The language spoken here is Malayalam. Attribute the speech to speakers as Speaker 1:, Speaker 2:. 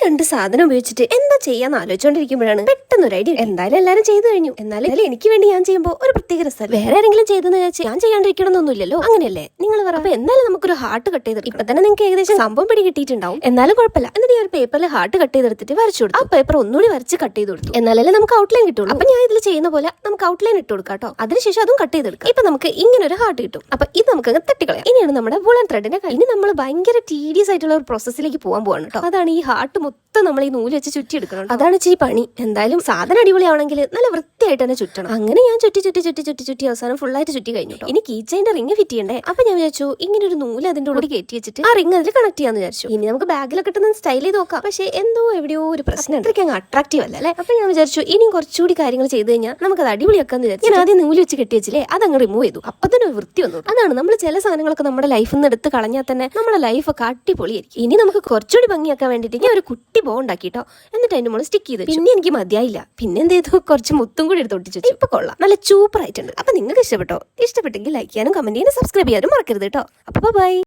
Speaker 1: രണ്ട് സാധനം ഉപയോഗിച്ചിട്ട് എന്താ ചെയ്യാന്ന് ആലോചിച്ചോണ്ടിരിക്കുമ്പോഴാണ് പെട്ടെന്ന് ഒരു ഐഡിയ. എന്തായാലും എല്ലാരും ചെയ്തു കഴിഞ്ഞു, എന്നാലും എനിക്ക് വേണ്ടി ഞാൻ ചെയ്യുമ്പോൾ ഒരു പ്രത്യേക രസം. വേറെ ആരെങ്കിലും ചെയ്തെന്ന് വെച്ചാൽ ഞാൻ ചെയ്യാണ്ടിരിക്കണമെന്നൊന്നുമില്ലല്ലോ, അങ്ങനെയല്ലേ നിങ്ങൾ പറ. അപ്പൊ എന്നാലും നമുക്കൊരു ഹാർട്ട് കട്ട് ചെയ്ത് ഇപ്പൊ തന്നെ നിങ്ങൾക്ക് ഏകദേശം സംഭവം പിടി കിട്ടിയിട്ടുണ്ടാവും. എന്നാലും കുഴപ്പമില്ല. എന്നിട്ട് ഞാൻ ഒരു പേപ്പറിൽ ഹാർട്ട് കട്ട് ചെയ്തെടുത്തിട്ട് വരച്ചു കൊടുത്തു. ആ പേപ്പർ ഒന്നുകൂടി വരച്ച് കട്ട് ചെയ്ത് കൊടുത്തു, എന്നാലല്ലേ നമുക്ക് ഔട്ട്ലൈൻ കിട്ടുള്ളൂ. അപ്പൊ ഞാൻ ഇതിൽ ചെയ്യുന്ന പോലെ നമുക്ക് ഔട്ട്ലൈൻ ഇട്ട് കൊടുക്കാം കേട്ടോ. അതിനുശേഷം അതും കട്ട് ചെയ്തെടുക്കാം. ഇപ്പൊ നമുക്ക് ഇങ്ങനെ ഒരു ഹാർട്ട് കിട്ടും. അപ്പൊ ഇത് നമുക്ക് അങ്ങ് തട്ടിക്കളയാം. ഇനിയാണ് നമ്മുടെ വൂളൻ ത്രെഡിന്റെ കാര്യം. ഇനി നമ്മൾ ഭയങ്കര ടീഡിയസ് ആയിട്ടുള്ള ഒരു പ്രോസസ്സിലേക്ക് പോകാൻ പോവാണ് കേട്ടോ. അതാണ് ഈ ഹാർട്ട് മൊത്തം നമ്മൾ ഈ നൂല് വെച്ച് ചുറ്റി എടുക്കണം. അതാണ് ഇച്ചിരി പണി. എന്തായാലും സാധനം അടിപൊളിയാണെങ്കിൽ നല്ല വൃത്തിയായിട്ട് തന്നെ ചുറ്റണം. അങ്ങനെ ഞാൻ ചുറ്റി അവസാനം ഫുള്ളായിട്ട് ചുറ്റി കഴിഞ്ഞു. ഇനി കീ ചെയിന്റെ റിംഗ് ഫിറ്റ് ചെയ്യണ്ടേ. അപ്പൊ ഞാൻ വിചാരിച്ചു ഇങ്ങനെ ഒരു നൂല് അതിന്റെ ഉള്ളിൽ കയറ്റി വെച്ചിട്ട് ആ റിംഗ് അതിൽ കണക്ട് ചെയ്യാന്ന് വിചാരിച്ചു. ഇനി നമുക്ക് ബാഗിലൊക്കെ ഇട്ടുന്ന സ്റ്റൈൽ ചെയ്ത് നോക്കാം. പക്ഷേ എന്തോ എവിടെയോ ഒരു പ്രശ്നം അത്രയ്ക്ക് അങ്ങ് അട്രാക്റ്റീവ് അല്ല അല്ലേ. അപ്പൊ ഞാൻ വിചാരിച്ചു ഇനിയും കുറച്ചുകൂടി കാര്യങ്ങൾ ചെയ്ത് കഴിഞ്ഞാൽ നമുക്കത് അടിപൊളിയാക്കാന്ന് വിചാരിച്ചു. ഞാൻ ആദ്യം നൂല് വെച്ച് കെട്ടി വെച്ചില്ലേ, അതങ്ങ് റിമൂവ് ചെയ്തു. അപ്പൊ തന്നെ ഒരു വൃത്തി വന്നു. അതാണ് നമ്മൾ ചില സാധനങ്ങളൊക്കെ നമ്മുടെ ലൈഫിൽ നിന്ന് എടുത്ത് കളഞ്ഞാൽ തന്നെ നമ്മുടെ ലൈഫൊക്കെ അടിപൊളിയായിരിക്കും. ഇനി നമുക്ക് കുറച്ചുകൂടി ഭംഗിയാക്കാൻ വേണ്ടിയിട്ട് ഞാൻ ഒരു കുട്ടി ബോ ഉണ്ടാക്കിട്ടോ. എന്നിട്ട് അതിന്റെ മുകളിൽ സ്റ്റിക്ക് ചെയ്തു. പിന്നെ എനിക്ക് മതിയായില്ല, പിന്നെ എന്ത് ചെയ്തു, കുറച്ച് മുത്തും കൂടി എടുത്ത് ഒട്ടിച്ചു. ഇപ്പൊ കൊള്ളാം, നല്ല സൂപ്പർ ആയിട്ടുണ്ട്. അപ്പൊ നിങ്ങൾക്ക് ഇഷ്ടപ്പെട്ടോ? ഇഷ്ടപ്പെട്ടെങ്കിൽ ലൈക്ക് ചെയ്യാനും കമന്റ് ചെയ്യാനും സബ്സ്ക്രൈബ് ചെയ്യാനും മറക്കരുത് കേട്ടോ. അപ്പൊ ബൈ.